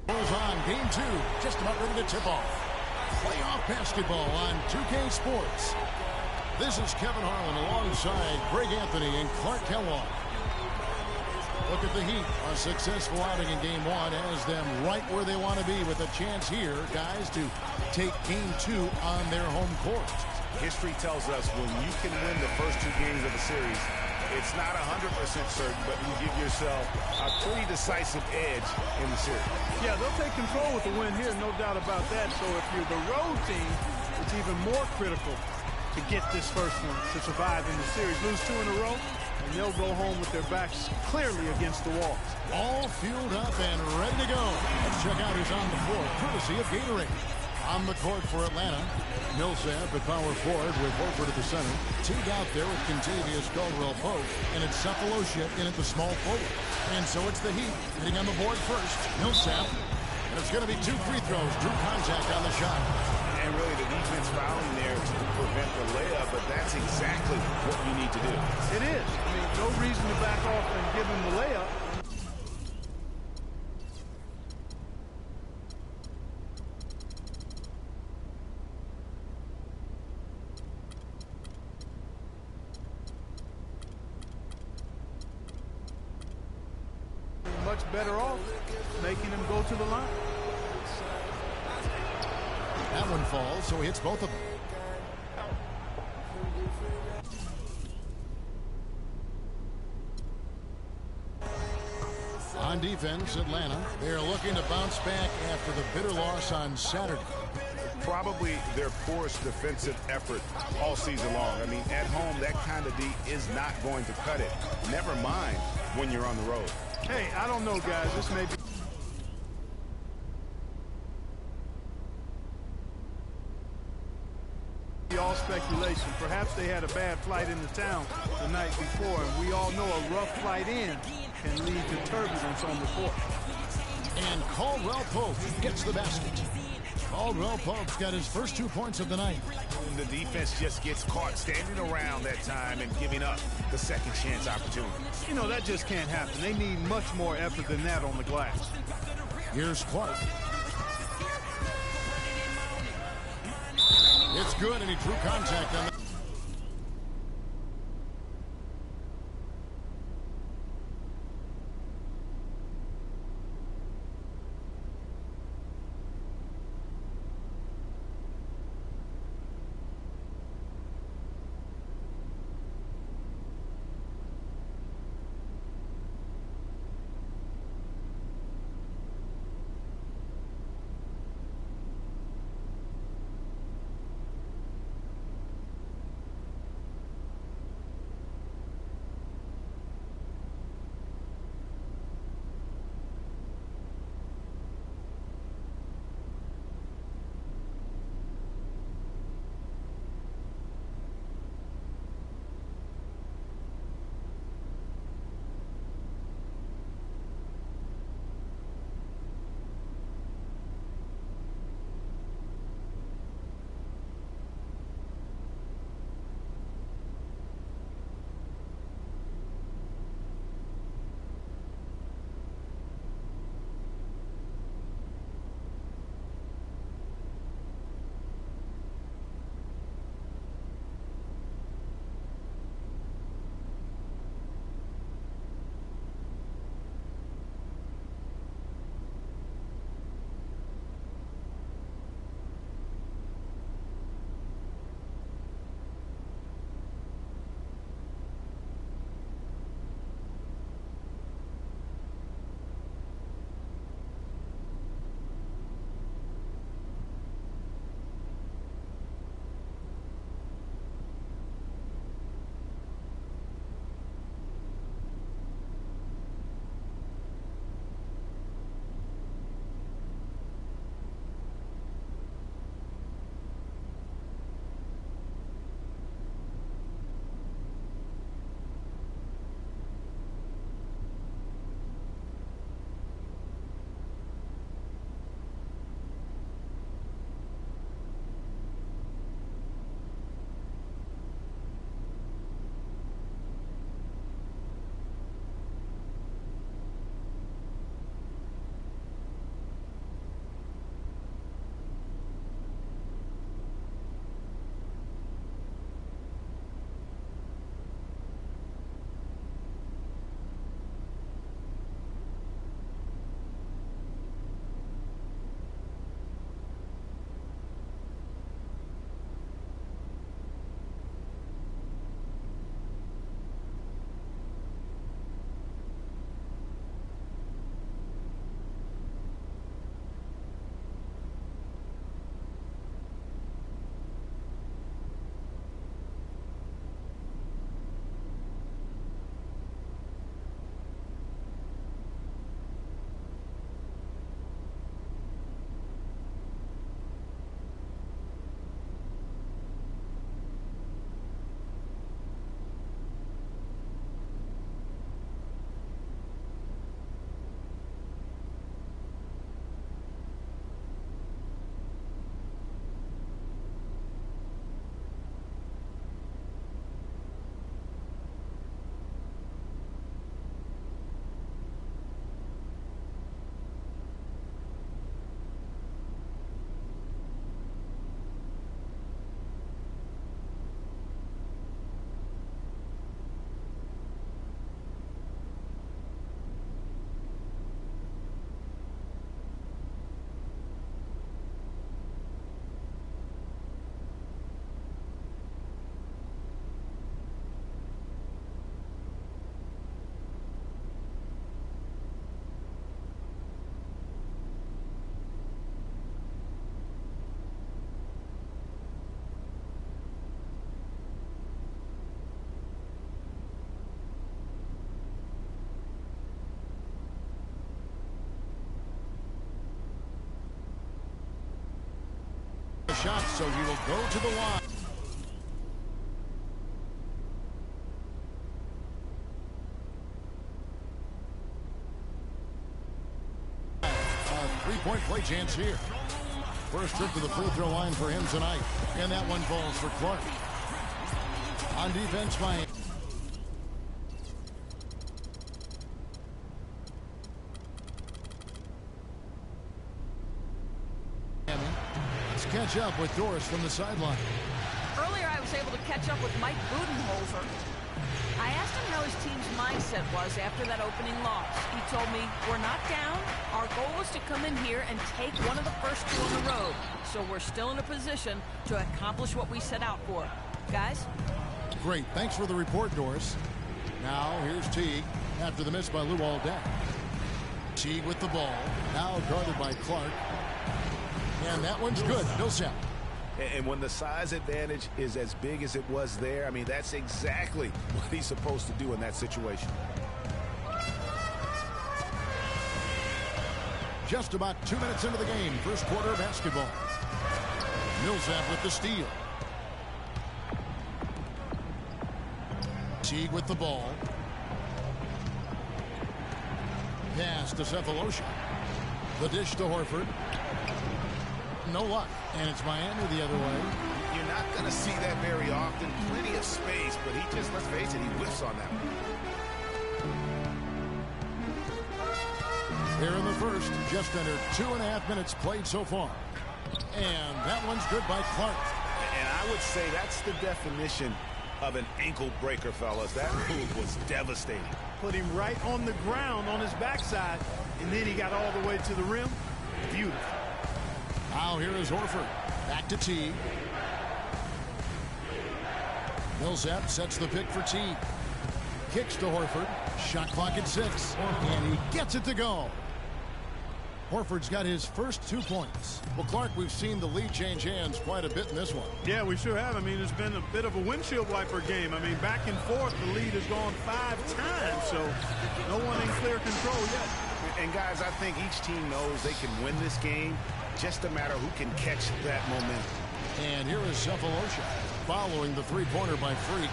Goes on game 2, just about ready to tip off. Playoff basketball on 2K Sports. This is Kevin Harlan alongside Greg Anthony and Clark Kellogg. Look at the Heat, a successful outing in game 1 has them right where they want to be with a chance here, guys, to take game 2 on their home court. History tells us when you can win the first 2 games of a series, it's not 100% certain, but you give yourself a pretty decisive edge in the series. Yeah, they'll take control with the win here, no doubt about that. So if you're the road team, it's even more critical to get this first one to survive in the series. Lose 2 in a row, and they'll go home with their backs clearly against the wall. All fueled up and ready to go. Let's check out who's on the floor, courtesy of Gatorade. On the court for Atlanta, Millsap at power forward with Horford at the center. Teamed out there with Kentavious Caldwell-Pope, and it's Sefolosha in at the small forward. And so it's the Heat hitting on the board first. Millsap, and it's going to be 2 free throws. Drew contact on the shot. And really the defense fouling there to prevent the layup, but that's exactly what you need to do. It is. I mean, no reason to back off and give him the layup. Much better off making him go to the line. That one falls, so he hits both of them. On defense, Atlanta, they're looking to bounce back after the bitter loss on Saturday. Probably their poorest defensive effort all season long. I mean, at home, that kind of D is not going to cut it. Never mind when you're on the road. Hey, I don't know, guys. This may be all speculation. Perhaps they had a bad flight into town the night before, and we all know a rough flight in can lead to turbulence on the court. And Caldwell-Pope gets the basket. Caldwell-Pope's got his first 2 points of the night. The defense just gets caught standing around that time and giving up the second chance opportunity. You know, that just can't happen. They need much more effort than that on the glass. Here's Clark. It's good, and he drew contact on the... shot, so he will go to the line. A three-point play chance here. First trip to the free throw line for him tonight. And that one falls for Clark. On defense, Miami. Let's catch up with Doris from the sideline. Earlier, I was able to catch up with Mike Budenholzer. I asked him how his team's mindset was after that opening loss. He told me, we're not down. Our goal is to come in here and take one of the first two on the road. So we're still in a position to accomplish what we set out for. Guys? Great. Thanks for the report, Doris. Now, here's Teague after the miss by Luol Deng. Teague with the ball. Now guarded by Clark. And that one's good. Millsap. And when the size advantage is as big as it was there, I mean, that's exactly what he's supposed to do in that situation. Just about 2 minutes into the game. First quarter basketball. Millsap with the steal. Teague with the ball. Pass to Cephalosha. The dish to Horford. No luck. And it's Miami the other way. You're not going to see that very often. Plenty of space, but he just, let's face it, he whiffs on that one. Here in the first, just under 2.5 minutes played so far. And that one's good by Clark. And I would say that's the definition of an ankle breaker, fellas. That move was devastating. Put him right on the ground on his backside, and then he got all the way to the rim. Beautiful. Now here is Horford. Back to Teague. Millsap sets the pick for Teague. Kicks to Horford. Shot clock at 6. And he gets it to go. Horford's got his first 2 points. Well, Clark, we've seen the lead change hands quite a bit in this one. Yeah, we sure have. I mean, it's been a bit of a windshield wiper game. I mean, back and forth, the lead has gone 5 times, so no one in clear control yet. And, guys, I think each team knows they can win this game. Just a matter who can catch that momentum. And here is Cephalosha following the three-pointer by Freak.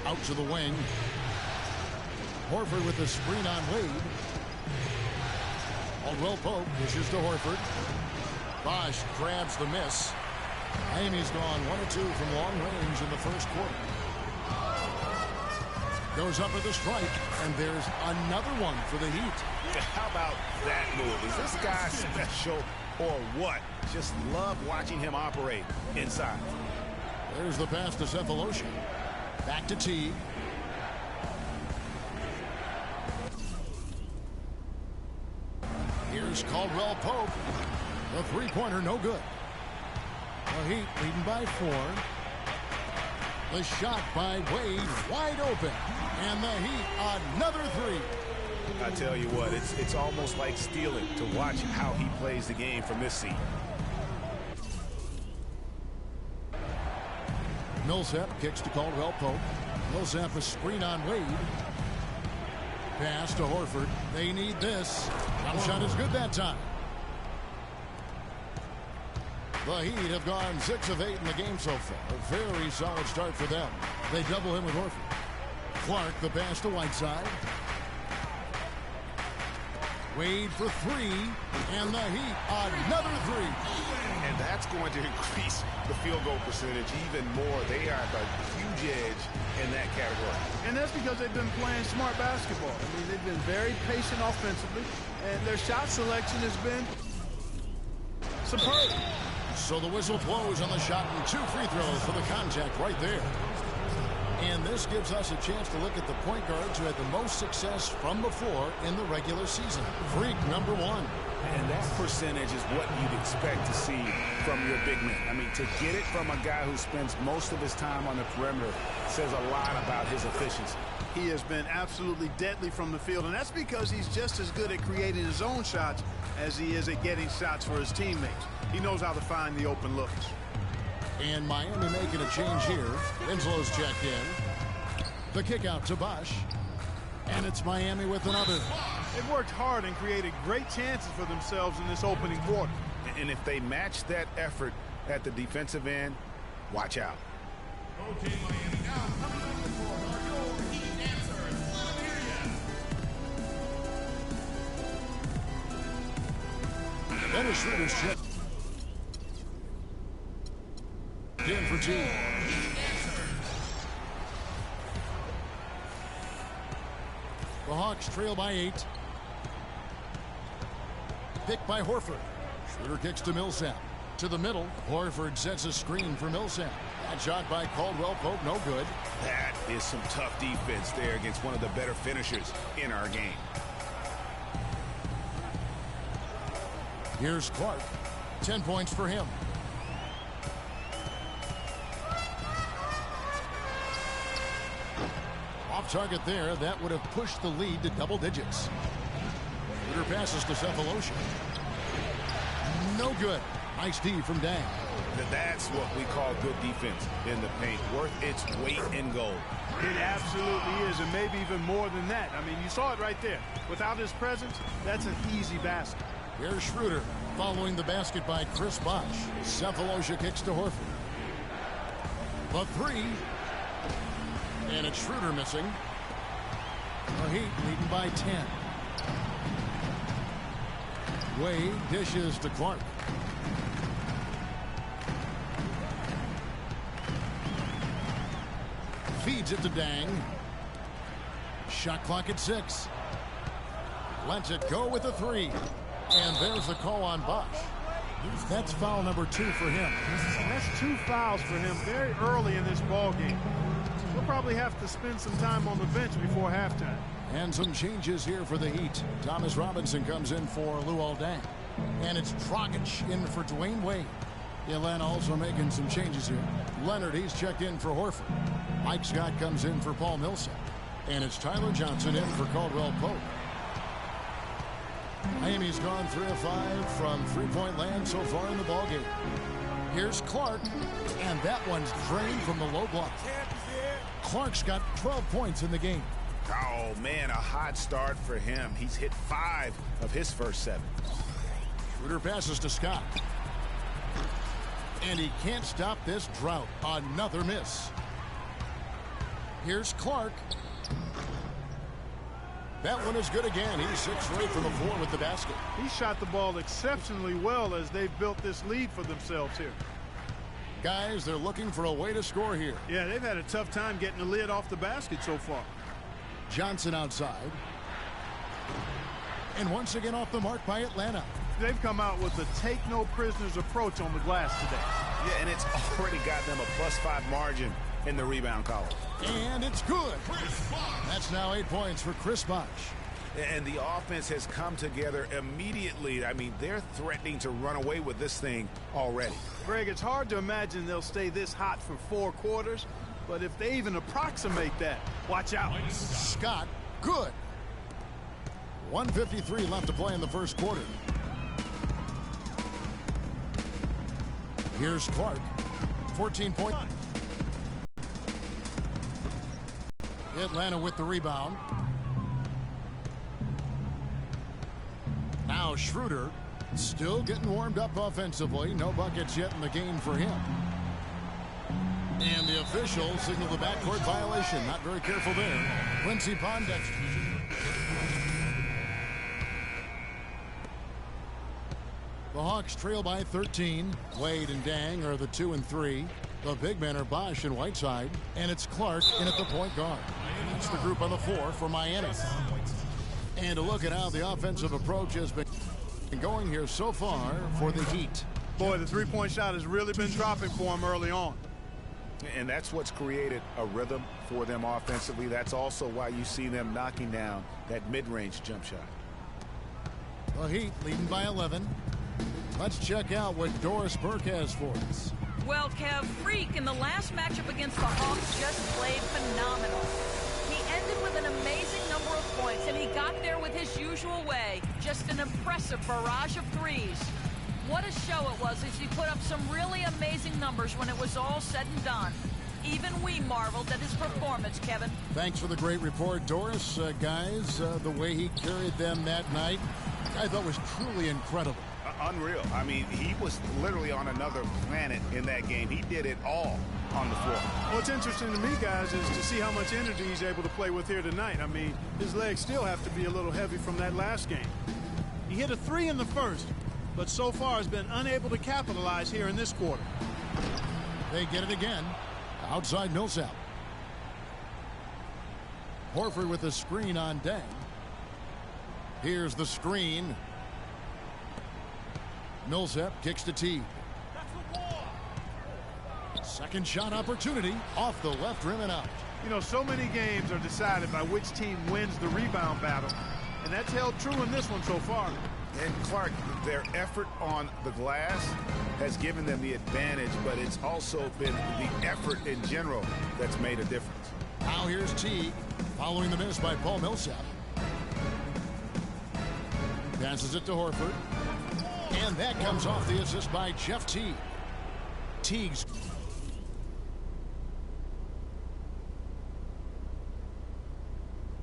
Out to the wing. Horford with the screen on Wade. Caldwell Pope pushes to Horford. Bosch grabs the miss. Miami's gone 1 of 2 from long range in the first quarter. Goes up with a strike, and there's another one for the Heat. How about that move? Is this guy special or what? Just love watching him operate inside. There's the pass to Cephalosha. Back to Teague. Here's Caldwell Pope. The three-pointer, no good. The Heat leading by 4. The shot by Wade, wide open. And the Heat, another 3. I tell you what, it's almost like stealing to watch how he plays the game from this seat. Millsap kicks to Caldwell Pope. Millsap a screen on Wade. Pass to Horford. They need this. Jump shot is good that time. The Heat have gone 6 of 8 in the game so far. A very solid start for them. They double him with Horford. Clark, the pass to Whiteside. Wade for 3. And the Heat, another 3. And that's going to increase the field goal percentage even more. They are at a huge edge in that category. And that's because they've been playing smart basketball. I mean, they've been very patient offensively, and their shot selection has been superb. So the whistle blows on the shot and 2 free throws for the contact right there. And this gives us a chance to look at the point guards who had the most success from before in the regular season. Freak, number 1. And that percentage is what you'd expect to see from your big man. I mean, to get it from a guy who spends most of his time on the perimeter says a lot about his efficiency. He has been absolutely deadly from the field, and that's because he's just as good at creating his own shots as he is at getting shots for his teammates. He knows how to find the open looks. And Miami making a change here. Winslow's checked in. The kick out to Bosch. And it's Miami with another. They've worked hard and created great chances for themselves in this opening quarter. And if they match that effort at the defensive end, watch out. Okay, Miami, now coming up the court are your Heat answers. Let them hear ya. Dennis Schroeder's chip. In for two. The Hawks trail by 8. Picked by Horford. Schroeder kicks to Millsap. To the middle. Horford sets a screen for Millsap. That shot by Caldwell Pope, no good. That is some tough defense there against one of the better finishers in our game. Here's Clark. 10 points for him. Off target there. That would have pushed the lead to double digits. Schroeder passes to Cephalosha. No good. Nice D from Dang. That's what we call good defense in the paint. Worth its weight in gold. It absolutely is, and maybe even more than that. I mean, you saw it right there. Without his presence, that's an easy basket. Here's Schroeder following the basket by Chris Bosh. Cephalosha kicks to Horford. The three. And it's Schroeder missing. The Heat leading by 10. Wade dishes to Clark. Feeds it to Dang. Shot clock at 6. Lets it go with a 3. And there's the call on Bosh. That's foul number 2 for him. That's 2 fouls for him very early in this ball game. He'll probably have to spend some time on the bench before halftime. And some changes here for the Heat. Thomas Robinson comes in for Luol Deng. And it's Dragic in for Dwayne Wade. Atlanta also making some changes here. Leonard, he's checked in for Horford. Mike Scott comes in for Paul Millsap. And it's Tyler Johnson in for Caldwell Pope. Miami's gone 3 of 5 from three-point land so far in the ballgame. Here's Clark. And that one's drained from the low block. Clark's got 12 points in the game. Oh, man, a hot start for him. He's hit 5 of his first 7. Schroeder passes to Scott. And he can't stop this drought. Another miss. Here's Clark. That one is good again. He's 6 for 8 from the floor with the basket. He shot the ball exceptionally well as they've built this lead for themselves here. Guys, they're looking for a way to score here. Yeah, they've had a tough time getting the lid off the basket so far. Johnson outside. And once again off the mark by Atlanta. They've come out with a take-no-prisoners approach on the glass today. Yeah, and it's already got them a +5 margin in the rebound column. And it's good. That's now 8 points for Chris Bosh. And the offense has come together immediately. I mean, they're threatening to run away with this thing already. Greg, it's hard to imagine they'll stay this hot for 4 quarters, but if they even approximate that, watch out. Scott, good. 1:53 left to play in the first quarter. Here's Clark. 14 point. Atlanta with the rebound. Now Schroeder still getting warmed up offensively. No buckets yet in the game for him. And the officials signal the backcourt violation. Not very careful there. Quincy Pondexter. The Hawks trail by 13. Wade and Dang are the 2 and 3. The big men are Bosh and Whiteside. And it's Clark in at the point guard. That's the group on the floor for Miami. And a look at how the offensive approach has been going here so far for the Heat. Boy, the three-point shot has really been dropping for them early on. And that's what's created a rhythm for them offensively. That's also why you see them knocking down that mid-range jump shot. The Heat leading by 11. Let's check out what Doris Burke has for us. Well, Kev, Freak in the last matchup against the Hawks just played phenomenal. He ended with an amazing number of points, and he got there with his usual way. Just an impressive barrage of threes. What a show it was as he put up some really amazing numbers when it was all said and done. Even we marveled at his performance, Kevin. Thanks for the great report, Doris. Guys, the way he carried them that night, I thought was truly incredible. Unreal. I mean, he was literally on another planet in that game. He did it all on the floor. What's interesting to me, guys, is to see how much energy he's able to play with here tonight. I mean, his legs still have to be a little heavy from that last game. He hit a 3 in the first, but so far has been unable to capitalize here in this quarter. They get it again. Outside Millsap. Horford with the screen on Deng. Here's the screen. Millsap kicks to Teague. Second shot opportunity off the left rim and out. You know, so many games are decided by which team wins the rebound battle, and that's held true in this one so far. And Clark, their effort on the glass has given them the advantage, but it's also been the effort in general that's made a difference. Now here's Teague following the miss by Paul Millsap. Passes it to Horford. And that comes off the assist by Jeff Teague. Teague's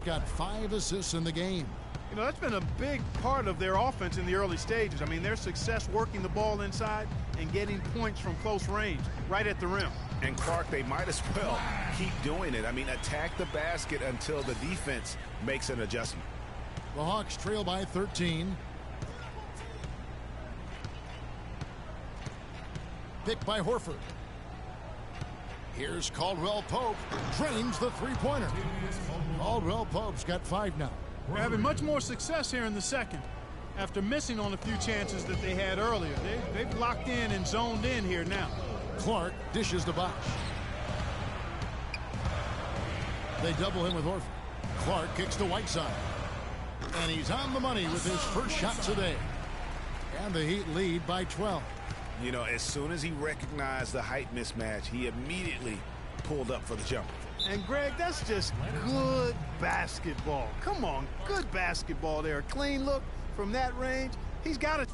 got 5 assists in the game. You know, that's been a big part of their offense in the early stages. I mean, their success working the ball inside and getting points from close range, right at the rim. And Clark, they might as well keep doing it. I mean, attack the basket until the defense makes an adjustment. The Hawks trail by 13. Picked by Horford. Here's Caldwell Pope. Drains the three-pointer. Caldwell Pope's got 5 now. They're having much more success here in the second after missing on a few chances that they had earlier. They've locked in and zoned in here now. Clark dishes to Bosh. They double him with Horford. Clark kicks to Whiteside. And he's on the money with his first shot today. And the Heat lead by 12. You know, as soon as he recognized the height mismatch, he immediately pulled up for the jumper. And, Greg, that's just good basketball. Come on, good basketball there. Clean look from that range. He's got it.